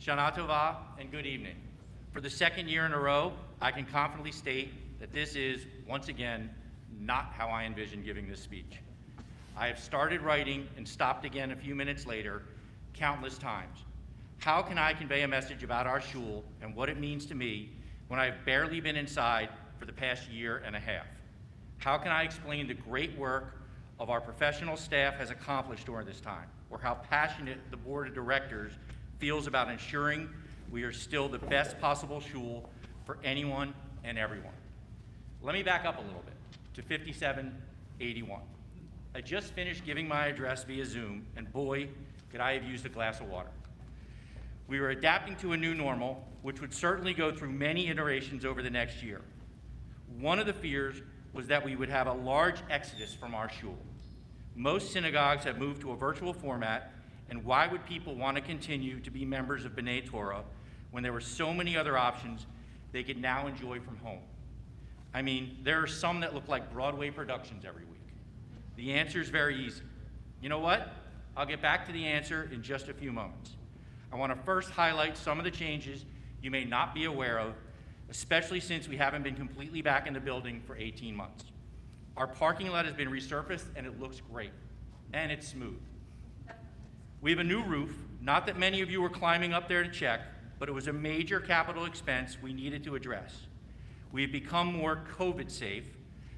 Shana Tova and good evening. For the second year in a row, I can confidently state that this is, once again, not how I envisioned giving this speech. I have started writing and stopped again a few minutes later, countless times. How can I convey a message about our shul and what it means to me when I've barely been inside for the past year and a half? How can I explain the great work of our professional staff has accomplished during this time, or how passionate the board of directors feels about ensuring we are still the best possible shul for anyone and everyone? Let me back up a little bit to 5781. I just finished giving my address via Zoom, and boy, could I have used a glass of water. We were adapting to a new normal, which would certainly go through many iterations over the next year. One of the fears was that we would have a large exodus from our shul. Most synagogues have moved to a virtual format, and why would people want to continue to be members of B'nai Torah when there were so many other options they could now enjoy from home? I mean, there are some that look like Broadway productions every week. The answer is very easy. You know what? I'll get back to the answer in just a few moments. I want to first highlight some of the changes you may not be aware of, especially since we haven't been completely back in the building for 18 months. Our parking lot has been resurfaced and it looks great, and it's smooth. We have a new roof, not that many of you were climbing up there to check, but it was a major capital expense we needed to address. We've become more COVID safe,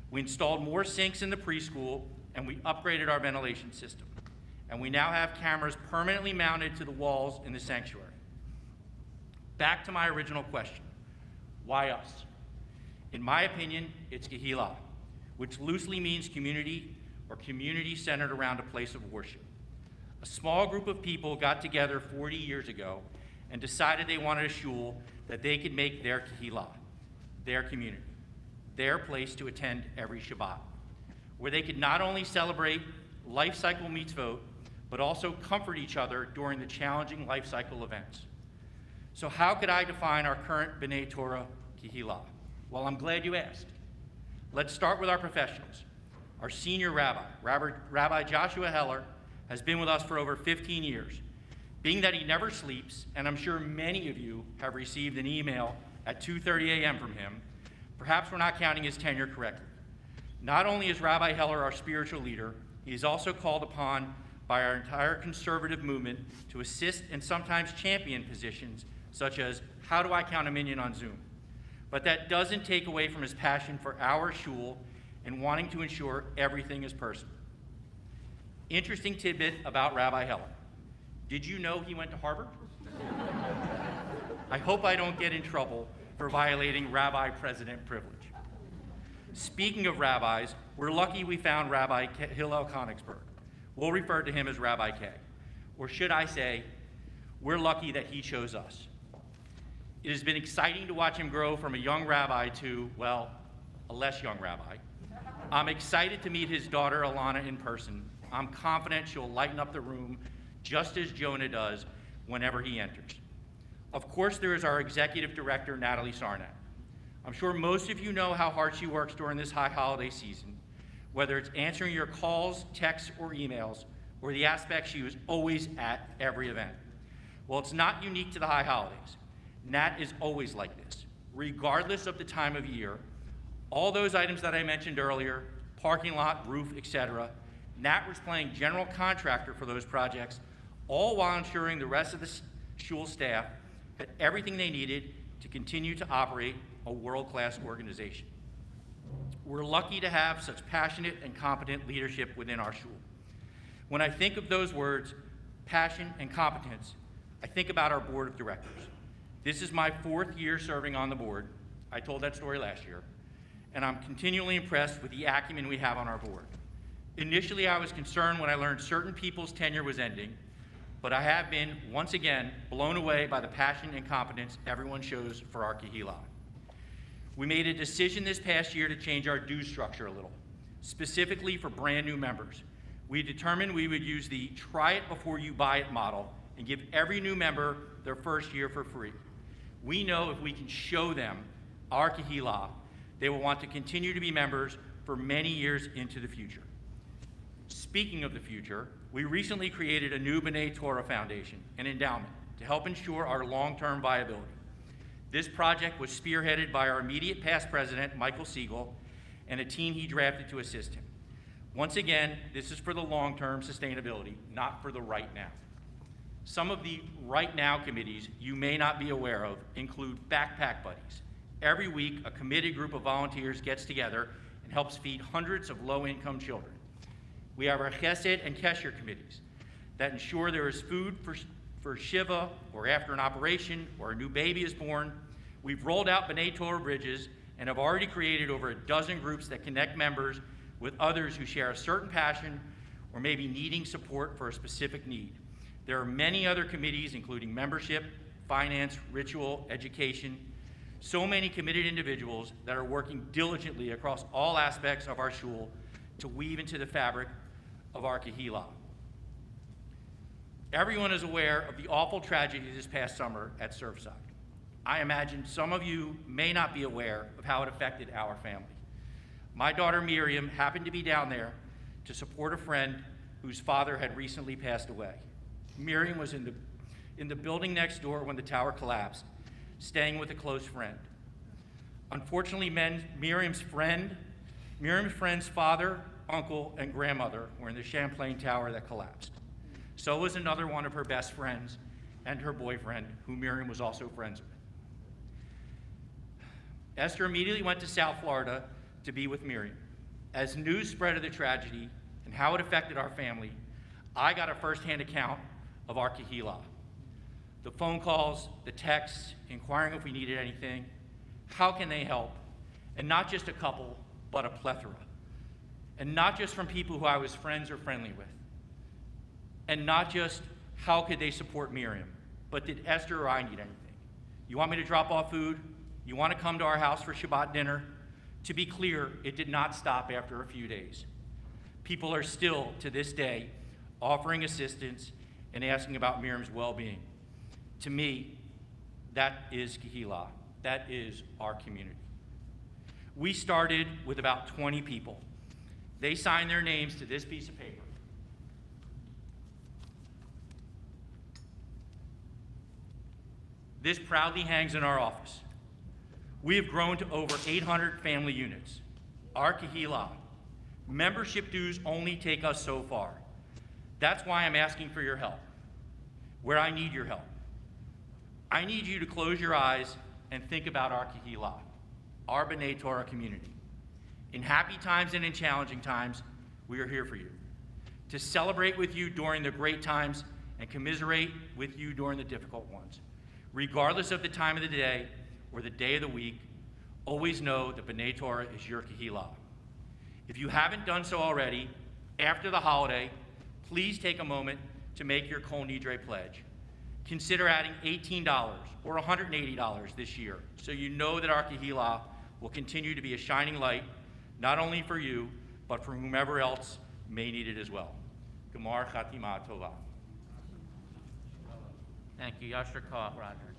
we installed more sinks in the preschool, and we upgraded our ventilation system. And we now have cameras permanently mounted to the walls in the sanctuary. Back to my original question, why us? In my opinion, it's Kehillah, which loosely means community or community centered around a place of worship. A small group of people got together 40 years ago and decided they wanted a shul that they could make their Kehillah, their community, their place to attend every Shabbat, where they could not only celebrate life cycle mitzvot, but also comfort each other during the challenging life cycle events. So how could I define our current B'nai Torah Kehillah? Well, I'm glad you asked. Let's start with our professionals. Our senior rabbi, Rabbi Joshua Heller, has been with us for over 15 years. Being that he never sleeps, and I'm sure many of you have received an email at 2:30 a.m. from him, perhaps we're not counting his tenure correctly. Not only is Rabbi Heller our spiritual leader, he is also called upon by our entire conservative movement to assist and sometimes champion positions such as, how do I count a minyan on Zoom? But that doesn't take away from his passion for our shul and wanting to ensure everything is personal. Interesting tidbit about Rabbi Heller. Did you know he went to Harvard? I hope I don't get in trouble for violating rabbi president privilege. Speaking of rabbis, we're lucky we found Rabbi Hillel Konigsberg. We'll refer to him as Rabbi K. Or should I say, we're lucky that he chose us. It has been exciting to watch him grow from a young rabbi to, well, a less young rabbi. I'm excited to meet his daughter, Alana, in person. I'm confident she'll lighten up the room just as Jonah does whenever he enters. Of course, there is our executive director, Natalie Sarnat. I'm sure most of you know how hard she works during this high holiday season, whether it's answering your calls, texts, or emails, or the aspect she was always at every event. Well, it's not unique to the high holidays. Nat is always like this, regardless of the time of year. All those items that I mentioned earlier, parking lot, roof, etc., Nat was playing general contractor for those projects, all while ensuring the rest of the shul staff had everything they needed to continue to operate a world-class organization. We're lucky to have such passionate and competent leadership within our shul. When I think of those words, passion and competence, I think about our board of directors. This is my 4th year serving on the board. I told that story last year. And I'm continually impressed with the acumen we have on our board. Initially, I was concerned when I learned certain people's tenure was ending, but I have been, once again, blown away by the passion and competence everyone shows for our Kehillah. We made a decision this past year to change our dues structure a little, specifically for brand new members. We determined we would use the try it before you buy it model and give every new member their first year for free. We know if we can show them our Kehillah, they will want to continue to be members for many years into the future. Speaking of the future, we recently created a new B'nai Torah Foundation, an endowment, to help ensure our long-term viability. This project was spearheaded by our immediate past president, Michael Siegel, and a team he drafted to assist him. Once again, this is for the long-term sustainability, not for the right now. Some of the right now committees you may not be aware of include Backpack Buddies. Every week, a committed group of volunteers gets together and helps feed hundreds of low-income children. We have our Chesed and Kesher committees that ensure there is food for Shiva or after an operation or a new baby is born. We've rolled out B'nai Torah bridges and have already created over a dozen groups that connect members with others who share a certain passion or may be needing support for a specific need. There are many other committees, including membership, finance, ritual, education, so many committed individuals that are working diligently across all aspects of our shul to weave into the fabric of our Kehillah. Everyone is aware of the awful tragedy this past summer at Surfside. I imagine some of you may not be aware of how it affected our family. My daughter Miriam happened to be down there to support a friend whose father had recently passed away. Miriam was in the building next door when the tower collapsed, staying with a close friend. Unfortunately, Miriam's friend's father, uncle, and grandmother were in the Champlain Tower that collapsed. So was another one of her best friends and her boyfriend, who Miriam was also friends with. Esther immediately went to South Florida to be with Miriam. As news spread of the tragedy and how it affected our family, I got a firsthand account of our Kehillah. The phone calls, the texts, inquiring if we needed anything, how can they help, and not just a couple, but a plethora. And not just from people who I was friends or friendly with. And not just how could they support Miriam, but did Esther or I need anything? You want me to drop off food? You want to come to our house for Shabbat dinner? To be clear, it did not stop after a few days. People are still, to this day, offering assistance and asking about Miriam's well-being. To me, that is Kehillah. That is our community. We started with about 20 people. They signed their names to this piece of paper. This proudly hangs in our office. We have grown to over 800 family units. Our Kehillah. Membership dues only take us so far. That's why I'm asking for your help, where I need your help. I need you to close your eyes and think about our Kehillah, our B'nai Torah community. In happy times and in challenging times, we are here for you. To celebrate with you during the great times and commiserate with you during the difficult ones. Regardless of the time of the day or the day of the week, always know that B'nai Torah is your Kehillah. If you haven't done so already, after the holiday, please take a moment to make your Kol Nidre pledge. Consider adding $18 or $180 this year, so you know that our Kehillah will continue to be a shining light, not only for you, but for whomever else may need it as well. Gemar Chatima Tova. Thank you. Yashar Koach, Roger.